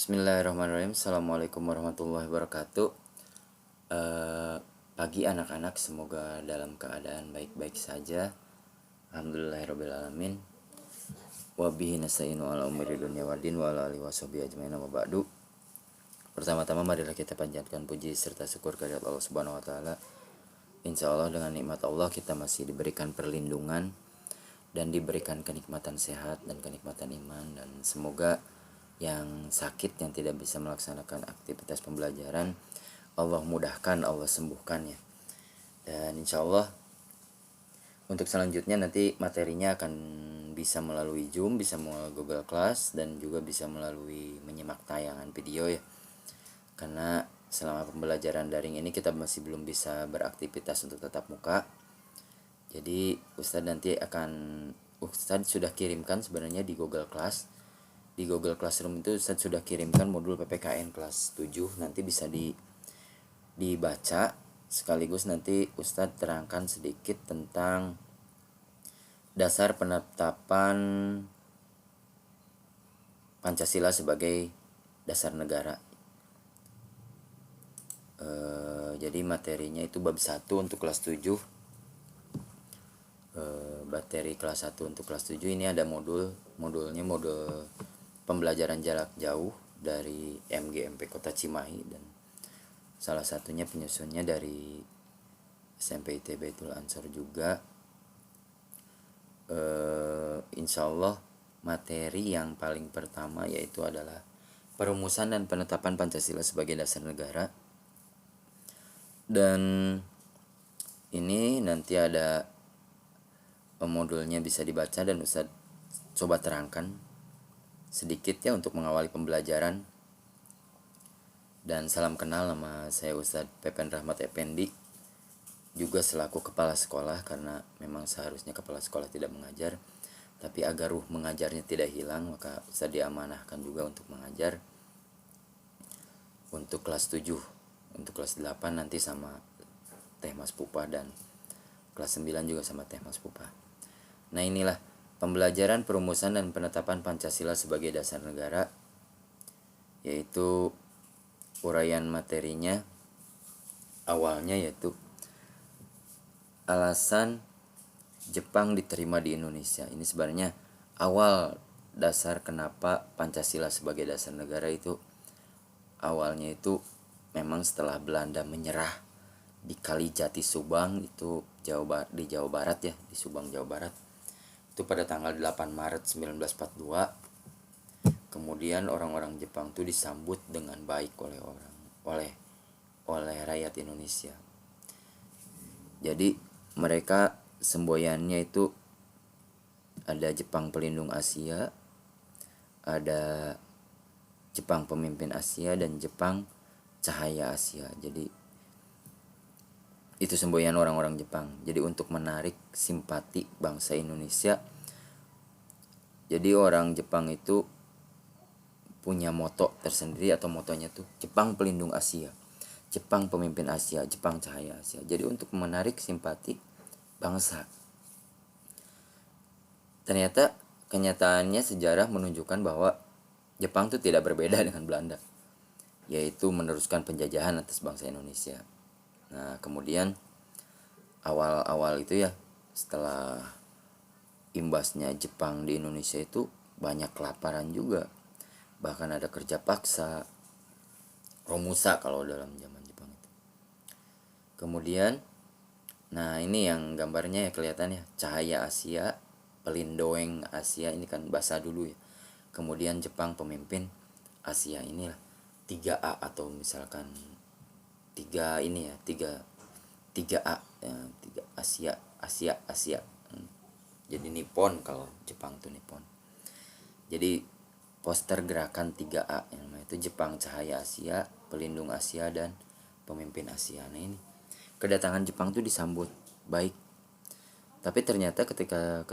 Bismillahirrahmanirrahim. Assalamualaikum warahmatullahi wabarakatuh. Pagi anak-anak, semoga dalam keadaan baik-baik saja. Alhamdulillahirrabbilalamin. Wabihi nasta'inu ala umuri dunia waddin wa ala alihi washabihi ajmain wa ba'du. Pertama-tama marilah kita panjatkan puji serta syukur kehadirat Allah Subhanahu wa taala. Insyaallah dengan nikmat Allah kita masih diberikan perlindungan dan diberikan kenikmatan sehat dan kenikmatan iman, dan semoga yang sakit, yang tidak bisa melaksanakan aktivitas pembelajaran, Allah mudahkan, Allah sembuhkan ya. Dan insya Allah untuk selanjutnya nanti materinya akan bisa melalui Zoom, bisa melalui Google Class, dan juga bisa melalui menyimak tayangan video ya. Karena selama pembelajaran daring ini kita masih belum bisa beraktivitas untuk tatap muka. Jadi Ustadz sudah kirimkan sebenarnya di Google Class. Di Google Classroom itu Ustadz sudah kirimkan modul PPKN kelas 7. Nanti bisa dibaca, sekaligus nanti Ustadz terangkan sedikit tentang dasar penetapan Pancasila sebagai dasar negara. Jadi materinya itu bab 1 untuk kelas 7. Materi kelas 1 untuk kelas 7 ini ada modulnya modul pembelajaran jarak jauh dari MGMP Kota Cimahi, dan salah satunya penyusunnya dari SMP ITB Baitul Ansor juga. Insya Allah materi yang paling pertama yaitu adalah perumusan dan penetapan Pancasila sebagai dasar negara. Dan ini nanti ada modulnya bisa dibaca dan Ustadz coba terangkan sedikit ya untuk mengawali pembelajaran. Dan salam kenal, nama saya Ustadz Pepen Rahmat Effendi, juga selaku kepala sekolah, karena memang seharusnya kepala sekolah tidak mengajar, tapi agar ruh mengajarnya tidak hilang, maka Ustadz diamanahkan juga untuk mengajar untuk kelas 7. Untuk kelas 8 nanti sama Teh Mas Pupa, dan kelas 9 juga sama Teh Mas Pupa. Nah, inilah pembelajaran perumusan dan penetapan Pancasila sebagai dasar negara, yaitu uraian materinya awalnya yaitu alasan Jepang diterima di Indonesia. Ini sebenarnya awal dasar kenapa Pancasila sebagai dasar negara itu awalnya itu memang setelah Belanda menyerah di Kalijati Subang, itu di Jawa Barat ya, di Subang Jawa Barat. Itu pada tanggal 8 Maret 1942. Kemudian orang-orang Jepang itu disambut dengan baik oleh rakyat Indonesia. Jadi mereka semboyannya itu ada Jepang pelindung Asia, ada Jepang pemimpin Asia, dan Jepang cahaya Asia. Jadi itu semboyan orang-orang Jepang. Jadi untuk menarik simpati bangsa Indonesia, jadi orang Jepang itu punya moto tersendiri, atau motonya tuh Jepang pelindung Asia, Jepang pemimpin Asia, Jepang cahaya Asia. Jadi untuk menarik simpati bangsa. Ternyata kenyataannya sejarah menunjukkan bahwa Jepang itu tidak berbeda dengan Belanda, yaitu meneruskan penjajahan atas bangsa Indonesia. Nah, kemudian awal-awal itu ya, setelah imbasnya Jepang di Indonesia itu banyak kelaparan juga. Bahkan ada kerja paksa, romusa kalau dalam zaman Jepang itu. Kemudian, nah ini yang gambarnya ya kelihatan ya, cahaya Asia, pelindoeng Asia, ini kan bahasa dulu ya. Kemudian Jepang pemimpin Asia, inilah 3A, atau misalkan 3 ini ya, 3A ya, 3 Asia. Jadi Nippon, kalau Jepang tuh Nippon. Jadi poster gerakan 3A yang namanya itu Jepang cahaya Asia, pelindung Asia, dan pemimpin Asia. Nah, ini kedatangan Jepang tuh disambut baik. Tapi ternyata ketika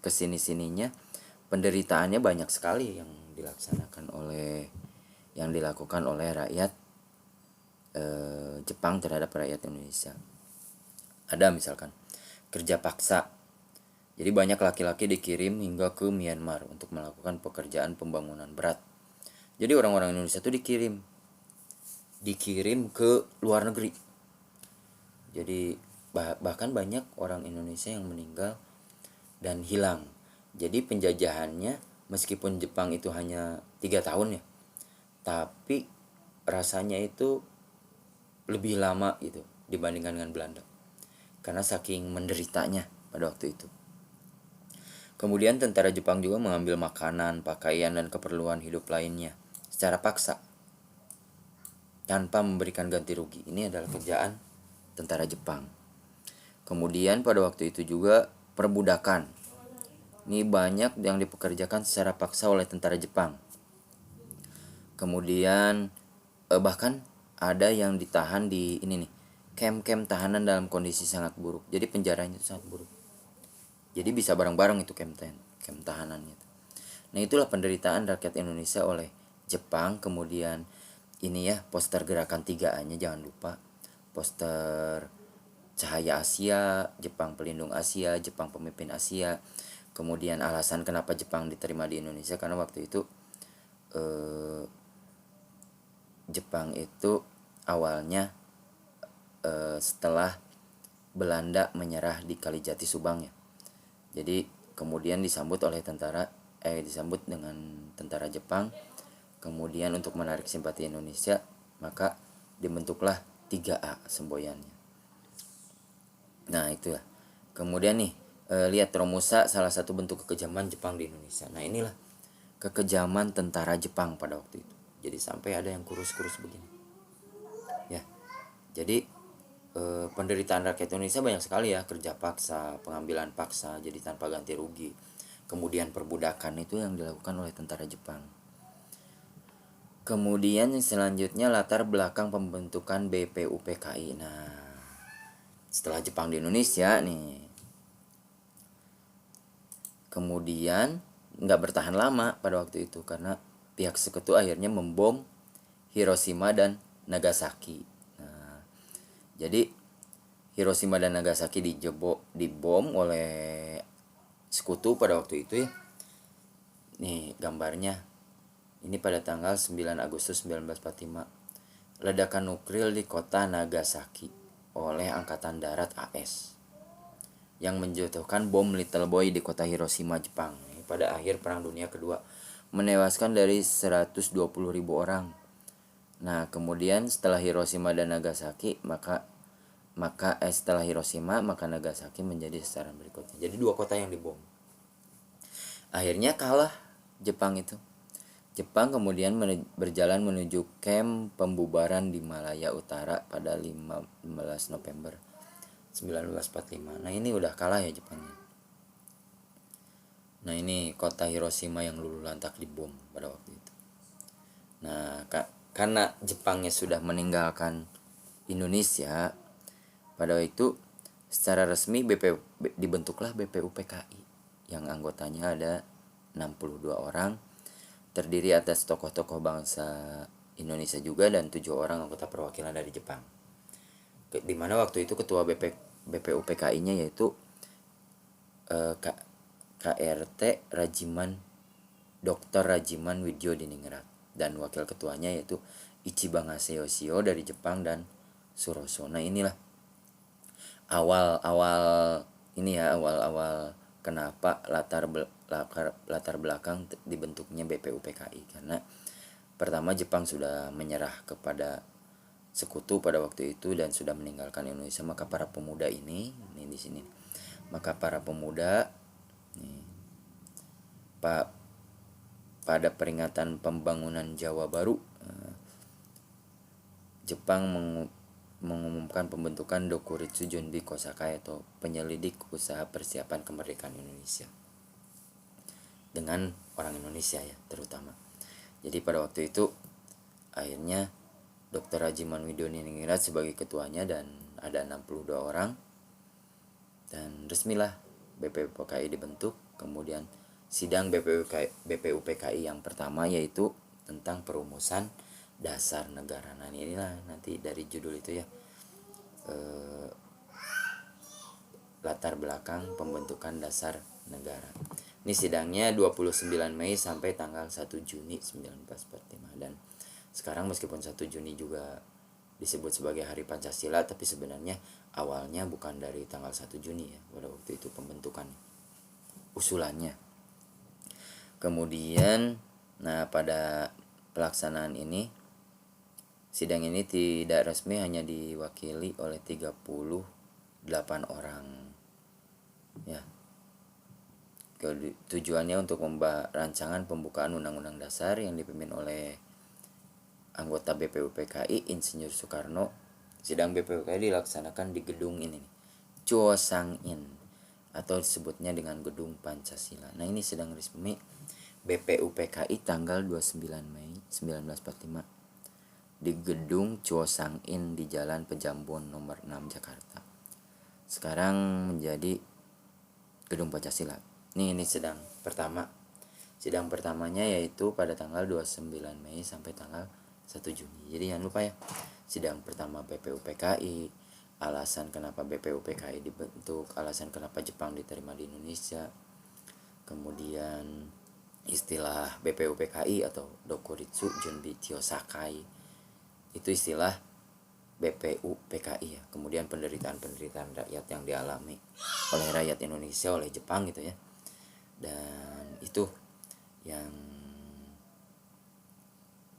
kesini-sininya penderitaannya banyak sekali yang dilakukan oleh rakyat Jepang terhadap rakyat Indonesia. Ada misalkan kerja paksa, Jadi banyak laki-laki dikirim hingga ke Myanmar untuk melakukan pekerjaan pembangunan berat. Jadi orang-orang Indonesia itu dikirim ke luar negeri. Jadi bahkan banyak orang Indonesia yang meninggal dan hilang. Jadi penjajahannya meskipun Jepang itu hanya 3 tahun ya, tapi rasanya itu lebih lama gitu dibandingkan dengan Belanda, karena saking menderitanya pada waktu itu. Kemudian tentara Jepang juga mengambil makanan, pakaian, dan keperluan hidup lainnya secara paksa tanpa memberikan ganti rugi. Ini adalah kerjaan tentara Jepang. Kemudian pada waktu itu juga perbudakan. Ini banyak yang dipekerjakan secara paksa oleh tentara Jepang. Kemudian bahkan ada yang ditahan di ini nih, camp-camp tahanan dalam kondisi sangat buruk. Jadi penjaranya itu sangat buruk. Jadi bisa bareng-bareng itu camp tahanannya. Nah, itulah penderitaan rakyat Indonesia oleh Jepang. Kemudian ini ya, poster gerakan 3A-nya jangan lupa. Poster Cahaya Asia, Jepang Pelindung Asia, Jepang Pemimpin Asia. Kemudian alasan kenapa Jepang diterima di Indonesia karena waktu itu Jepang itu awalnya setelah Belanda menyerah di Kalijati Subang ya. Jadi kemudian disambut dengan tentara Jepang. Kemudian untuk menarik simpati Indonesia, maka dibentuklah 3A semboyannya. Nah, itu ya. Kemudian nih, lihat Romusa, salah satu bentuk kekejaman Jepang di Indonesia. Nah, inilah kekejaman tentara Jepang pada waktu itu. Jadi sampai ada yang kurus-kurus begini. Ya. Jadi penderitaan rakyat Indonesia banyak sekali ya, kerja paksa, pengambilan paksa jadi tanpa ganti rugi. Kemudian perbudakan itu yang dilakukan oleh tentara Jepang. Kemudian yang selanjutnya latar belakang pembentukan BPUPKI. Nah, setelah Jepang di Indonesia nih, kemudian nggak bertahan lama pada waktu itu karena pihak sekutu akhirnya membom Hiroshima dan Nagasaki. Nah, jadi Hiroshima dan Nagasaki dibom oleh sekutu pada waktu itu ya. Nih gambarnya. Ini pada tanggal 9 Agustus 1945. Ledakan nuklir di kota Nagasaki oleh Angkatan Darat AS yang menjatuhkan bom Little Boy di kota Hiroshima, Jepang. Pada akhir Perang Dunia Kedua menewaskan dari 120.000 orang. Nah, kemudian setelah Hiroshima dan Nagasaki, setelah Hiroshima maka Nagasaki menjadi sasaran berikutnya. Jadi 2 kota yang dibom. Akhirnya kalah Jepang itu. Jepang kemudian berjalan menuju camp pembubaran di Malaya Utara pada 15 November 1945. Nah, ini udah kalah ya Jepangnya. Nah, ini kota Hiroshima yang luluh lantak dibom pada waktu itu. Nah, karena Jepangnya sudah meninggalkan Indonesia, pada waktu itu secara resmi dibentuklah BPUPKI yang anggotanya ada 62 orang, terdiri atas tokoh-tokoh bangsa Indonesia juga dan 7 orang anggota perwakilan dari Jepang. Di mana waktu itu ketua BPUPKI-nya yaitu KRT Dr. Rajiman Widjo Diningrat, dan wakil ketuanya yaitu Ichiban Yoshio dari Jepang dan Suroso. Nah, inilah awal kenapa latar belakang dibentuknya BPUPKI, karena pertama Jepang sudah menyerah kepada sekutu pada waktu itu dan sudah meninggalkan Indonesia. Maka para pemuda ini di sini, maka para pemuda pada peringatan pembangunan Jawa Baru, Jepang mengumumkan pembentukan Dokuritsu Junbi Kosakai atau penyelidik usaha persiapan kemerdekaan Indonesia dengan orang Indonesia ya terutama. Jadi pada waktu itu akhirnya Dr. Rajiman Widjo Diningrat sebagai ketuanya dan ada 62 orang, dan resmilah BPUPKI dibentuk. Kemudian sidang BPUPKI yang pertama yaitu tentang perumusan dasar negara. Nah, inilah nanti dari judul itu ya, latar belakang pembentukan dasar negara. Ini sidangnya 29 Mei sampai tanggal 1 Juni 1945. Dan sekarang meskipun 1 Juni juga disebut sebagai Hari Pancasila, tapi sebenarnya awalnya bukan dari tanggal 1 Juni ya, pada waktu itu pembentukan usulannya. Kemudian pada pelaksanaan ini, sidang ini tidak resmi hanya diwakili oleh 38 orang ya. Tujuannya untuk rancangan pembukaan Undang-Undang Dasar yang dipimpin oleh anggota BPUPKI Insinyur Soekarno. Sidang BPUPKI dilaksanakan di gedung ini, Chuo Sang-in, atau disebutnya dengan Gedung Pancasila. Nah, ini sidang resmi BPUPKI tanggal 29 Mei 1945 di Gedung Chuo Sang-in di Jalan Pejambon nomor 6 Jakarta. Sekarang menjadi Gedung Pancasila. Ini sidang pertama. Sidang pertamanya yaitu pada tanggal 29 Mei sampai tanggal 1 Juni. Jadi jangan lupa ya. Sidang pertama BPUPKI, alasan kenapa BPUPKI dibentuk, alasan kenapa Jepang diterima di Indonesia. Kemudian istilah BPUPKI atau Dokuritsu Junbi Chiyosakai. Itu istilah BPUPKI ya. Kemudian penderitaan rakyat yang dialami oleh rakyat Indonesia oleh Jepang gitu ya. Dan itu yang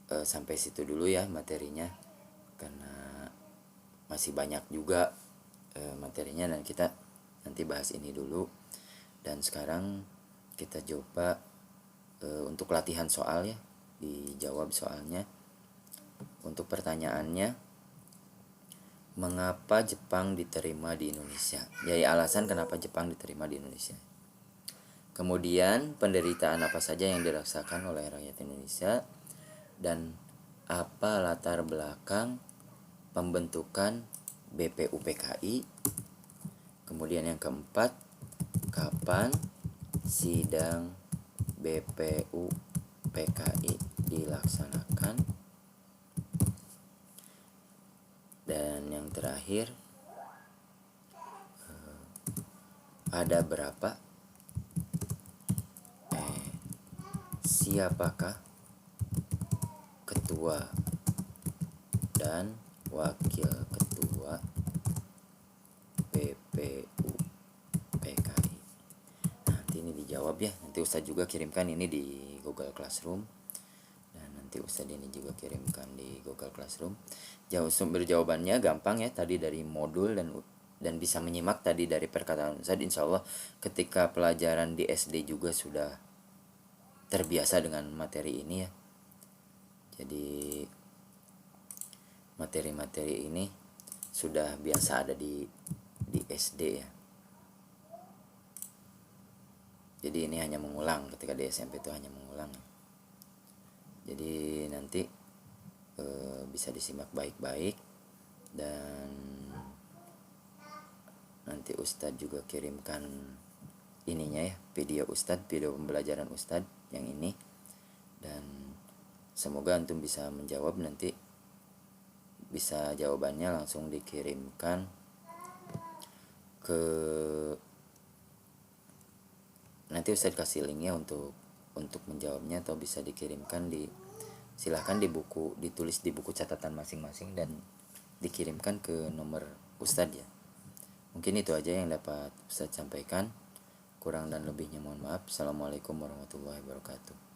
sampai situ dulu ya materinya, karena masih banyak juga materinya dan kita nanti bahas ini dulu. Dan sekarang kita coba untuk latihan soal ya, dijawab soalnya. Untuk pertanyaannya, mengapa Jepang diterima di Indonesia? Jadi alasan kenapa Jepang diterima di Indonesia. Kemudian penderitaan apa saja yang dirasakan oleh rakyat Indonesia, dan apa latar belakang pembentukan BPUPKI. Kemudian yang keempat, kapan sidang BPUPKI dilaksanakan. Dan yang terakhir, ada berapa siapakah ketua dan wakil ketua BPUPKI. Nanti ini dijawab ya. Nanti Ustadz juga kirimkan ini di Google Classroom. Dan nanti Ustadz ini juga kirimkan di Google Classroom. Sumber jawabannya gampang ya, tadi dari modul dan bisa menyimak tadi dari perkataan Ustadz. Insya Allah ketika pelajaran di SD juga sudah terbiasa dengan materi ini ya. Jadi materi-materi ini sudah biasa ada di SD ya. Jadi ini hanya mengulang, ketika di SMP itu hanya mengulang. Jadi nanti bisa disimak baik-baik, dan nanti Ustadz juga kirimkan ininya ya, video pembelajaran Ustadz yang ini. Dan semoga antum bisa menjawab, nanti bisa jawabannya langsung dikirimkan ke, nanti Ustadz kasih linknya untuk menjawabnya, atau bisa dikirimkan silahkan ditulis di buku catatan masing-masing dan dikirimkan ke nomor Ustadz ya. Mungkin itu aja yang dapat Ustadz sampaikan. Kurang dan lebihnya mohon maaf. Assalamualaikum warahmatullahi wabarakatuh.